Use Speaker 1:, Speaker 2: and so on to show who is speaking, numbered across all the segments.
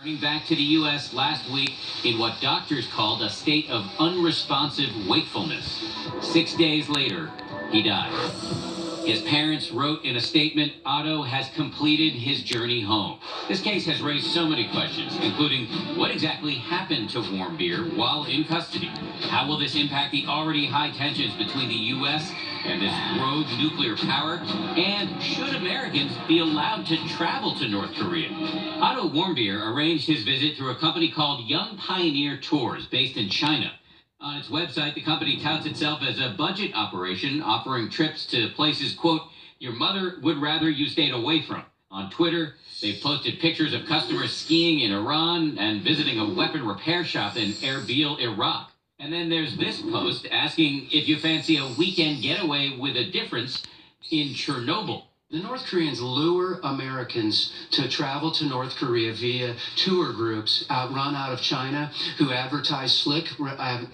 Speaker 1: Turning back to the U.S. last week in what doctors called a state of unresponsive wakefulness. 6 days later, he died. His parents wrote in a statement, Otto has completed his journey home. This case has raised so many questions, including what exactly happened to Warmbier while in custody? How will this impact the already high tensions between the U.S. and this rogue nuclear power? And should Americans be allowed to travel to North Korea? Otto Warmbier arranged his visit through a company called Young Pioneer Tours, based in China. On its website, the company touts itself as a budget operation, offering trips to places, quote, your mother would rather you stayed away from. On Twitter, they've posted pictures of customers skiing in Iran and visiting a weapon repair shop in Erbil, Iraq. And then there's this post asking if you fancy a weekend getaway with a difference in Chernobyl.
Speaker 2: The North Koreans lure Americans to travel to North Korea via tour groups run out of China who advertise slick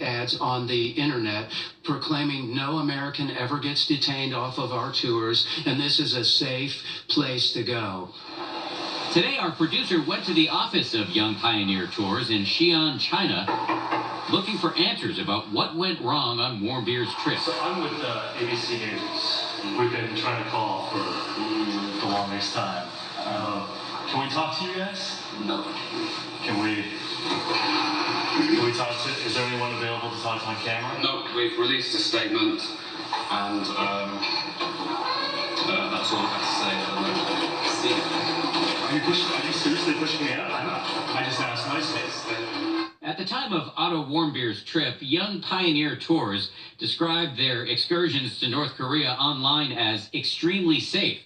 Speaker 2: ads on the internet proclaiming no American ever gets detained off of our tours and this is a safe place to go.
Speaker 1: Today, our producer went to the office of Young Pioneer Tours in Xi'an, China, looking for answers about what went wrong on Warmbier's trip.
Speaker 3: So I'm with ABC News. We've been trying to call for the longest time. Can we talk to you guys?
Speaker 4: No.
Speaker 3: Can we talk to, is there anyone available to talk on camera?
Speaker 4: No, we've released a statement and that's all I have to say.
Speaker 3: Are you seriously pushing me up? I just asked nicely.
Speaker 1: At the time of Otto Warmbier's trip, Young Pioneer Tours described their excursions to North Korea online as extremely safe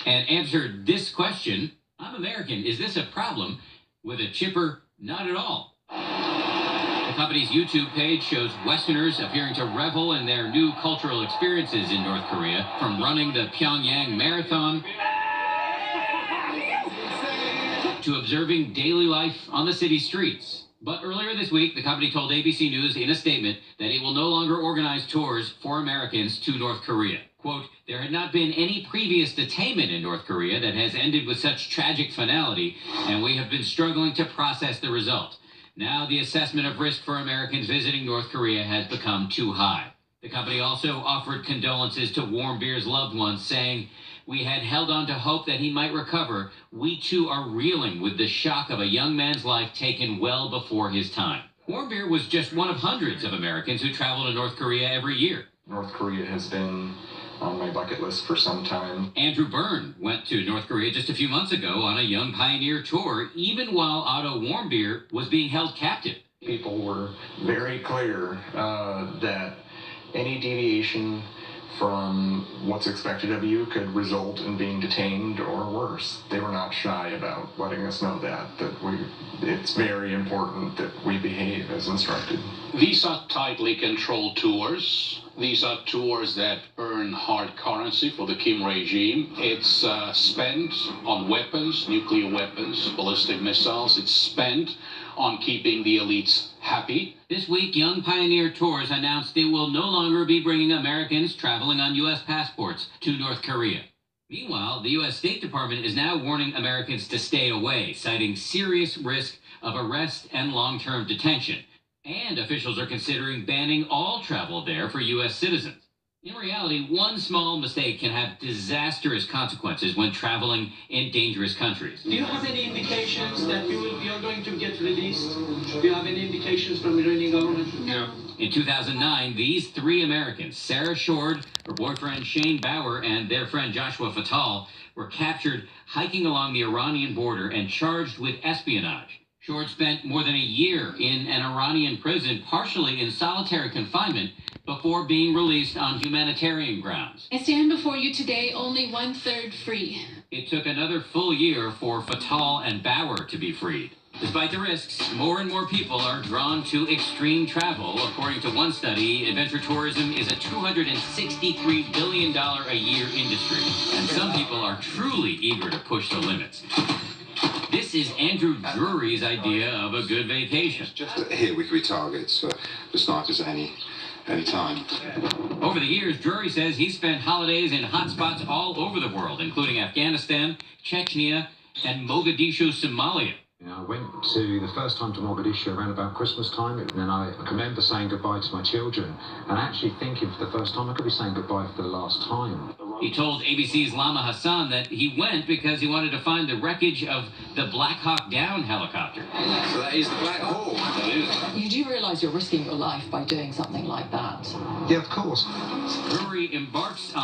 Speaker 1: and answered this question, I'm American, is this a problem? With a chipper, not at all. The company's YouTube page shows Westerners appearing to revel in their new cultural experiences in North Korea, from running the Pyongyang Marathon to observing daily life on the city streets. But earlier this week, the company told ABC News in a statement that it will no longer organize tours for Americans to North Korea. Quote, there had not been any previous detainment in North Korea that has ended with such tragic finality, and we have been struggling to process the result. Now the assessment of risk for Americans visiting North Korea has become too high. The company also offered condolences to Warmbier's loved ones, saying, we had held on to hope that he might recover. We too are reeling with the shock of a young man's life taken well before his time. Warmbier was just one of hundreds of Americans who travel to North Korea every year.
Speaker 5: North Korea has been on my bucket list for some time.
Speaker 1: Andrew Byrne went to North Korea just a few months ago on a Young Pioneer tour, even while Otto Warmbier was being held captive.
Speaker 5: People were very clear that any deviation from what's expected of you could result in being detained or worse. They were not shy about letting us know that it's very important that we behave as instructed.
Speaker 6: These are tightly controlled tours. These are tours that earn hard currency for the Kim regime. It's spent on weapons, nuclear weapons, ballistic missiles. It's spent on keeping the elites happy.
Speaker 1: This week, Young Pioneer Tours announced it will no longer be bringing Americans traveling on U.S. passports to North Korea. Meanwhile, the U.S. State Department is now warning Americans to stay away, citing serious risk of arrest and long-term detention. And officials are considering banning all travel there for U.S. citizens. In reality, one small mistake can have disastrous consequences when traveling in dangerous countries.
Speaker 7: Do you have any indications that you're going to get released? Do you have any indications from the Iranian government?
Speaker 4: No.
Speaker 1: In 2009, these three Americans, Sarah Shord, her boyfriend Shane Bauer, and their friend Joshua Fatal, were captured hiking along the Iranian border and charged with espionage. Shord spent more than a year in an Iranian prison, partially in solitary confinement, before being released on humanitarian grounds.
Speaker 8: I stand before you today only 1/3 free.
Speaker 1: It took another full year for Fatal and Bauer to be freed. Despite the risks, more and more people are drawn to extreme travel. According to one study, adventure tourism is a $263 billion a year industry, and some people are truly eager to push the limits. This is Andrew Drury's idea of a good vacation.
Speaker 9: Here we target for snipers at any time.
Speaker 1: Over the years, Drury says he's spent holidays in hotspots all over the world, including Afghanistan, Chechnya, and Mogadishu, Somalia.
Speaker 10: I went to the first time to Mogadishu around about Christmas time, and then I can remember saying goodbye to my children and actually thinking for the first time I could be saying goodbye for the last time.
Speaker 1: He told ABC's Lama Hassan that he went because he wanted to find the wreckage of the Black Hawk Down helicopter.
Speaker 4: So that is the Black Hawk. That is.
Speaker 11: You do realise you're risking your life by doing something like that?
Speaker 10: Yeah, of course.
Speaker 1: Rory embarks on